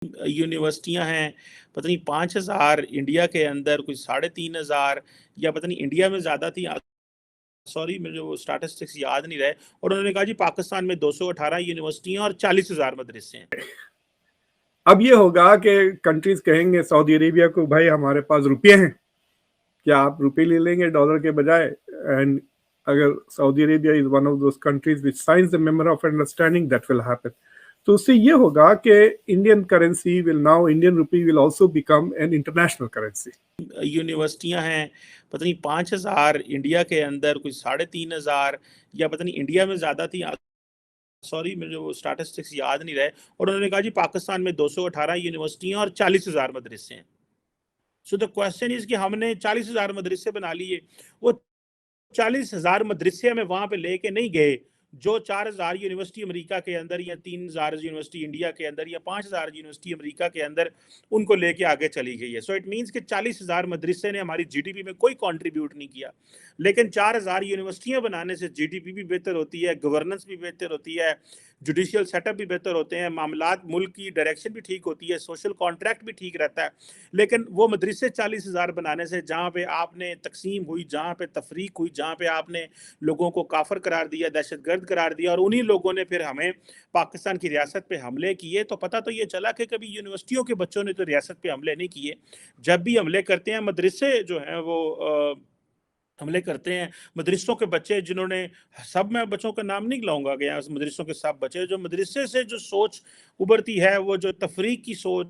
यूनिवर्सिटियां हैं, पता नहीं 5,000 इंडिया के अंदर, कोई 3,500 या पता नहीं इंडिया में ज्यादा थी, सॉरी मुझे वो स्टैटिस्टिक्स याद नहीं रहे। और उन्होंने कहा जी पाकिस्तान में 218 यूनिवर्सिटियां और 40,000 मदरसे हैं। अब ये होगा कि कंट्रीज कहेंगे सऊदी अरेबिया को, भाई हमारे पास रुपये हैं, क्या आप रुपये ले लेंगे डॉलर के बजाय? एंड अगर Saudi Arabia is one of those countries which signs the memorandum of understanding, that will happen. तो उससे ये होगा कि Indian currency will now, Indian rupee will also become an international currency. यूनिवर्सिटियां हैं, पता नहीं 5,000 इंडिया के अंदर, कोई 3,500 या पता नहीं इंडिया में ज्यादा थी, सॉरी मुझे वो स्टैटिस्टिक्स याद नहीं रहे। और उन्होंने कहा जी पाकिस्तान में 218 यूनिवर्सिटियां और 40,000 मदरसे हैं। सो द क्वेश्चन इज कि हमने 40,000 मदरसे बना लिए, वो 40,000 मदरसे हमें वहां पे लेके नहीं गए जो 4,000 यूनिवर्सिटी अमेरिका के अंदर या 3,000 यूनिवर्सिटी इंडिया के अंदर या 5,000 यूनिवर्सिटी अमेरिका के अंदर उनको लेके आगे चली गई है। सो इट मींस कि 40,000 मदरसे ने हमारी जीडीपी में कोई कंट्रीब्यूट नहीं किया, लेकिन 4,000 यूनिवर्सिटियां बनाने से जीडीपी भी बेहतर होती है, गवर्नेंस भी बेहतर होती है, जुडिशियल सेटअप भी बेहतर होते हैं, मामलात मुल्क की डायरेक्शन भी ठीक होती है, सोशल कॉन्ट्रैक्ट भी ठीक रहता है। लेकिन वो मदरसे 40,000 बनाने से जहाँ पे आपने तकसीम हुई, जहाँ पे तफरीक हुई, जहाँ पे आपने लोगों को काफर करार दिया, दहशतगर्द करार दिया, और उन्हीं लोगों ने फिर हमें पाकिस्तान की रियासत पे हमले किए, तो पता तो ये चला कि कभी यूनिवर्सिटियों के बच्चों ने तो रियासत पे हमले नहीं किए। जब भी हमले करते हैं मदरसे जो हैं वो हमले करते हैं। मदरसों के बच्चे जिन्होंने, सब मैं बच्चों का नाम नहीं लाऊंगा कि यहाँ मदरसों के सब बच्चे, जो मदरसे से जो सोच उभरती है, वो जो तफरीक की सोच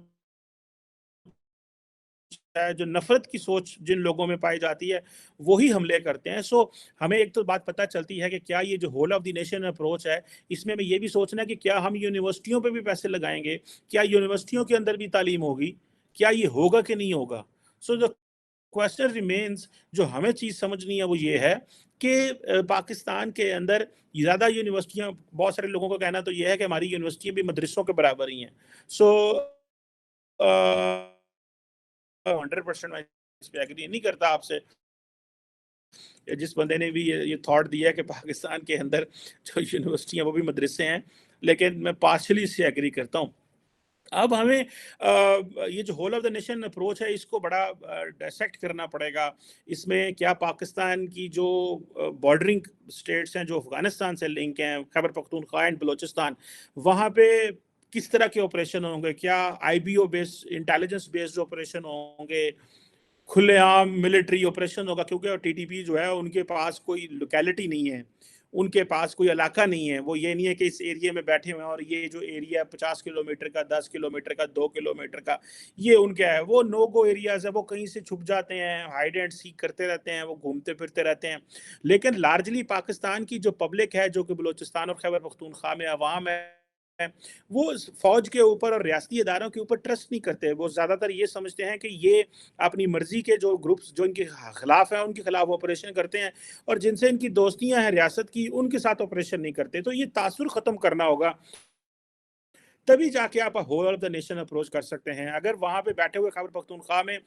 है, जो नफरत की सोच जिन लोगों में पाई जाती है, वही हमले करते हैं। सो हमें एक तो बात पता चलती है कि क्या ये जो whole of the nation approach है, इसमें हमें ये भी सोचना है कि क्या हम यूनिवर्सिटियों पे भी पैसे लगाएंगे, क्या यूनिवर्सिटियों के अंदर भी तालीम होगी, क्या ये होगा कि नहीं होगा। सो द क्वेश्चन रिमेन्स, जो हमें चीज समझनी है वो ये है कि पाकिस्तान के अंदर ज्यादा यूनिवर्सिटियां, बहुत सारे लोगों का कहना तो ये है कि हमारी यूनिवर्सिटियां भी मदरसों के बराबर ही हैं। सो 100% मैं इस पे एग्री नहीं करता आपसे। जिस बंदे ने भी ये थॉट दिया है कि पाकिस्तान के अंदर जो यूनिवर्सिटियां वो भी मदरसे हैं, लेकिन मैं पार्शली इससे एग्री करता हूँ। अब हमें ये जो whole of the nation approach है, इसको बड़ा डायसेक्ट करना पड़ेगा। इसमें क्या पाकिस्तान की जो बॉर्डरिंग स्टेट्स हैं, जो अफगानिस्तान से लिंक हैं, खैबर पख्तूनख्वा एंड बलोचिस्तान, वहाँ पे किस तरह के ऑपरेशन होंगे, क्या IBO based, intelligence based operation होंगे, खुलेआम मिलिट्री ऑपरेशन होगा, क्योंकि टीटीपी जो है उनके पास कोई लोकेलिटी नहीं है, उनके पास कोई इलाका नहीं है। वो ये नहीं है कि इस एरिया में बैठे हुए हैं और ये जो एरिया 50 किलोमीटर का, 10 किलोमीटर का, 2 किलोमीटर का, ये उनका है। वो नो गो एरियाज है, वो कहीं से छुप जाते हैं, हाइड एंड सीक करते रहते हैं, वो घूमते फिरते रहते हैं। लेकिन लार्जली पाकिस्तान की जो पब्लिक है, जो कि बलोचिस्तान और खैबर पख्तूनख्वा में अवाम है, वो फौज के ऊपर और रियासती इदारों के ऊपर ट्रस्ट नहीं करते। वो ज्यादातर ये समझते हैं कि ये अपनी मर्जी के जो ग्रुप्स जो इनके खिलाफ हैं, उनके खिलाफ ऑपरेशन करते हैं, और जिनसे इनकी दोस्तियां हैं रियासत की, उनके साथ ऑपरेशन नहीं करते। तो ये तासुर खत्म करना होगा, तभी जाके आप whole of the nation approach कर सकते हैं। अगर वहां पे बैठे हुए खैबर पख्तूनख्वा में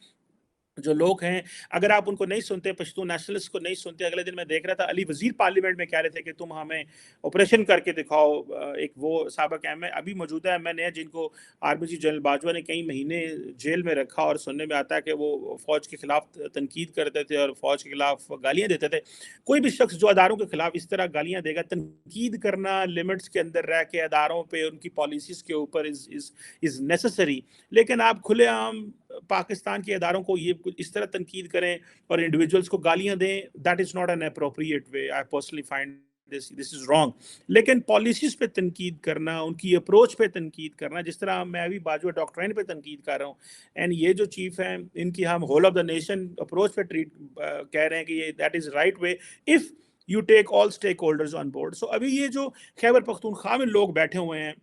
जो लोग हैं, अगर आप उनको नहीं सुनते, पश्तून नेशनलिस्ट को नहीं सुनते। अगले दिन मैं देख रहा था अली वजीर पार्लियामेंट में कह रहे थे कि तुम हमें ऑपरेशन करके दिखाओ। एक वो साबिक एम अभी मौजूदा एम है जिनको आर्मी चीफ जनरल बाजवा ने कई महीने जेल में रखा, और सुनने में आता है कि वो फौज के खिलाफ तनकीद करते थे और फौज के खिलाफ गालियां देते थे। कोई भी शख्स जो अदारों के खिलाफ इस तरह गालियां देगा, तनकीद करना लिमिट्स के अंदर रह के अदारों पर, उनकी पॉलिसीज के ऊपर इज नेसेसरी। लेकिन आप खुलेआम पाकिस्तान के अदारों को ये इस तरह तनकीद करें और इंडिविजुअल्स को गालियां दें, that is not an appropriate way. I personally find this is wrong. लेकिन पॉलिसीज पे तनकीद करना, उनकी अप्रोच पे तनकीद करना, जिस तरह मैं अभी बाजवा डॉक्ट्राइन पे तनकीद कर रहा हूँ, एंड ये जो चीफ हैं इनकी हम whole of the nation approach पे ट्रीट कह रहे हैं कि ये that is right way if you take all stakeholders on board. So अभी ये जो खैबर पख्तूनख्वा में लोग बैठे हुए हैं,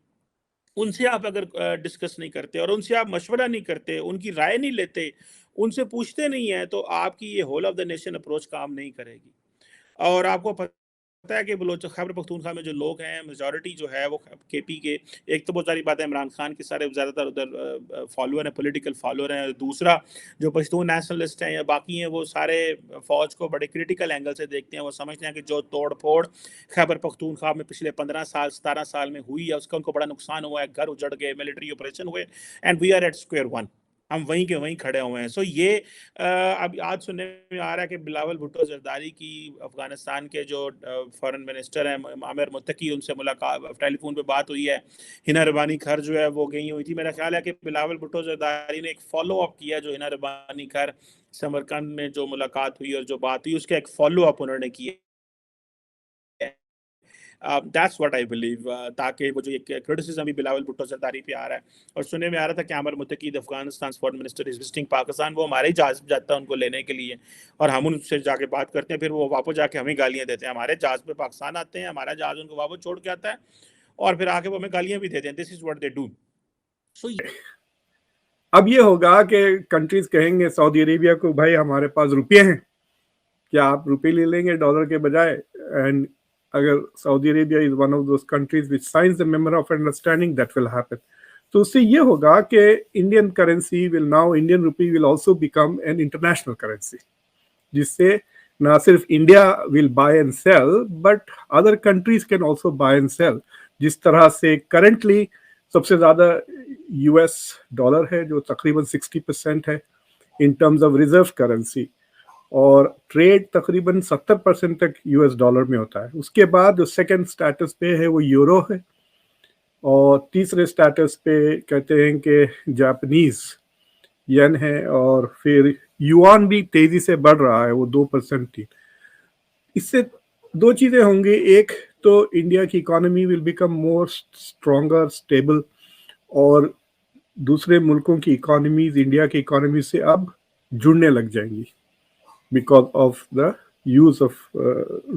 उनसे आप अगर डिस्कस नहीं करते और उनसे आप मशवरा नहीं करते, उनकी राय नहीं लेते, उनसे पूछते नहीं है, तो आपकी ये whole of the nation approach काम नहीं करेगी। और आपको ہے کہ بلوچ خیبر پختونخوا میں جو لوگ ہیں میجورٹی جو ہے وہ کے پی کے، ایک تو بہت ساری بات ہے عمران خان کے سارے زیادہ تر ادھر فالوور ہیں، پولیٹیکل فالوور ہیں، دوسرا جو پشتون نیشنلسٹ ہیں یا باقی ہیں وہ سارے فوج کو بڑے کریٹیکل اینگل سے دیکھتے ہیں، وہ سمجھتے ہیں کہ جو توڑ پھوڑ خیبر پختونخوا میں پچھلے 15 سال 17 سال میں ہوئی ہے اس کا ان کو بڑا نقصان ہوا ہے، گھر اجڑ گئے، ملٹری آپریشن ہوئے، and we are at square one, ہم وہیں کے وہیں کھڑے ہوئے ہیں. سو یہ اب آج سننے میں آ رہا ہے کہ بلاول بھٹو زرداری کی افغانستان کے جو فارن منسٹر ہیں عامر متقی، ان سے ملاقات ٹیلی فون پہ بات ہوئی ہے. ہنا ربانی کھر جو ہے وہ گئی ہوئی تھی. میرا خیال ہے کہ بلاول بھٹو زرداری نے ایک فالو اپ کیا جو ہنا ربانی کھر سمرقند میں جو ملاقات ہوئی اور جو بات ہوئی اس کا ایک فالو اپ انہوں نے کیا. That's what I believe. تاکہ وہ جو ایک کرٹیسزم بھی بلاول بھٹو زرداری پہ آ رہا ہے اور سننے میں آ رہا تھا کہ عامر متقی Afghanistan foreign minister is visiting Pakistan, وہ ہمارے جہاز جاتا ہے ان کو لینے کے لیے اور ہم ان سے جا کے بات کرتے ہیں، پھر وہ واپس جا کے ہمیں گالیاں دیتے ہیں. ہمارے جہاز پہ پاکستان آتے ہیں، ہمارا جہاز ان کو واپس چھوڑ کے آتا ہے اور پھر آ کے وہ ہمیں گالیاں بھی دیتے ہیں. This is what they do. So اب یہ ہوگا کہ کنٹریز کہیں گے سعودی عربیہ کو بھائی ہمارے پاس روپے ہیں، کیا آپ روپے لے لیں گے ڈالر کے بجائے؟ اینڈ اگر Saudi Arabia is one of those countries which signs the میمور of understanding that will happen. تو اس سے یہ ہوگا کہ Indian currency will now Indian rupee will also become an international currency, جس سے نہ صرف India will buy and sell but other countries can also buy and sell. جس طرح سے کرنٹلی سب سے زیادہ یو ایس ڈالر ہے جو تقریباً 60% ہے in terms of reserve currency, اور ٹریڈ تقریباً 70% تک یو ایس ڈالر میں ہوتا ہے. اس کے بعد جو سیکنڈ سٹیٹس پہ ہے وہ یورو ہے، اور تیسرے سٹیٹس پہ کہتے ہیں کہ جاپنیز ین ہے، اور پھر یوان بھی تیزی سے بڑھ رہا ہے، وہ 2% تھی. اس سے دو چیزیں ہوں گی، ایک تو انڈیا کی economy will become more stronger stable, اور دوسرے ملکوں کی اکانومیز انڈیا کی اکانومی سے اب جڑنے لگ جائیں گی because of the use of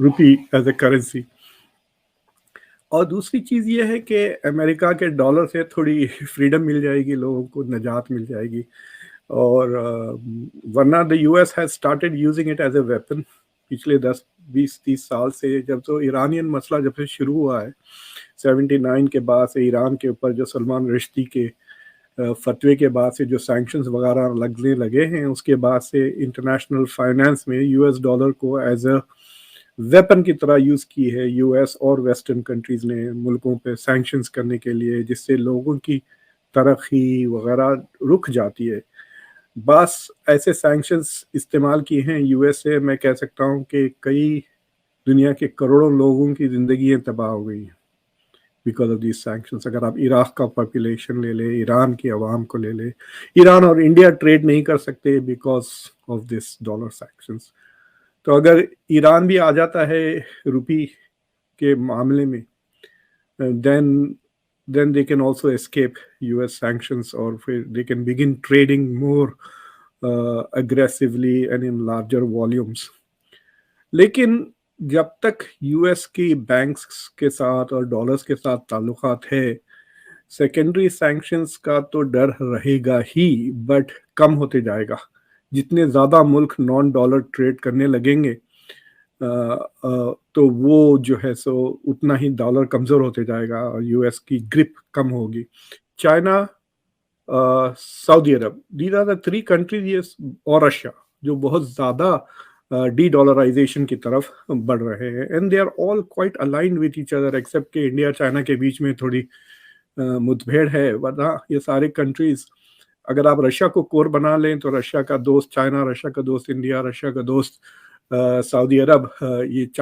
rupee as a currency. اور دوسری چیز یہ ہے کہ امریکہ کے ڈالر سے تھوڑی فریڈم مل جائے گی، لوگوں کو نجات مل جائے گی، اور ورنہ the U S has started using it as a weapon پچھلے 10-20-30 سال سے. جب تو ایرانین مسئلہ جب سے شروع ہوا ہے 79 کے بعد سے، ایران کے اوپر جو سلمان رشدی کے فتوے کے بعد سے جو سینکشنز وغیرہ لگنے لگے ہیں، اس کے بعد سے انٹرنیشنل فائنانس میں یو ایس ڈالر کو ایز اے ویپن کی طرح یوز کی ہے یو ایس اور ویسٹرن کنٹریز نے ملکوں پہ سینکشنز کرنے کے لیے، جس سے لوگوں کی ترقی وغیرہ رک جاتی ہے. بس ایسے سینکشنز استعمال کیے ہیں یو ایس سے، میں کہہ سکتا ہوں کہ کئی دنیا کے کروڑوں لوگوں کی زندگیاں تباہ ہو گئی ہیں بیکاز آف دیز سینکشنز. اگر آپ عراق کا پاپولیشن لے لیں، ایران کی عوام کو لے لیں، ایران اور انڈیا ٹریڈ نہیں کر سکتے because of this dollar sanctions. تو اگر ایران بھی آ جاتا ہے روپی کے معاملے میں then they can also escape US sanctions, or they can begin trading more aggressively and in larger volumes. لیکن جب تک یو ایس کی بینکس کے ساتھ اور ڈالرز کے ساتھ تعلقات ہے، سیکنڈری سینکشنز کا تو ڈر رہے گا ہی، بٹ کم ہوتے جائے گا. جتنے زیادہ ملک نان ڈالر ٹریڈ کرنے لگیں گے تو وہ جو ہے سو اتنا ہی ڈالر کمزور ہوتے جائے گا اور یو ایس کی گرپ کم ہوگی. چائنا، سعودی عرب، دیز آر دا 3 کنٹریز، اور رشیا جو بہت زیادہ ڈی ڈالرائزیشن کی طرف بڑھ رہے ہیں. And they are all quite aligned with each other except کہ انڈیا چائنا کے بیچ میں تھوڑی متبھیڑ ہے، ورنہ یہ سارے کنٹریز اگر آپ رشیا کو کور بنا لیں تو رشیا کا دوست چائنا، رشیا کا دوست انڈیا، رشیا کا دوست سعودی عرب، یہ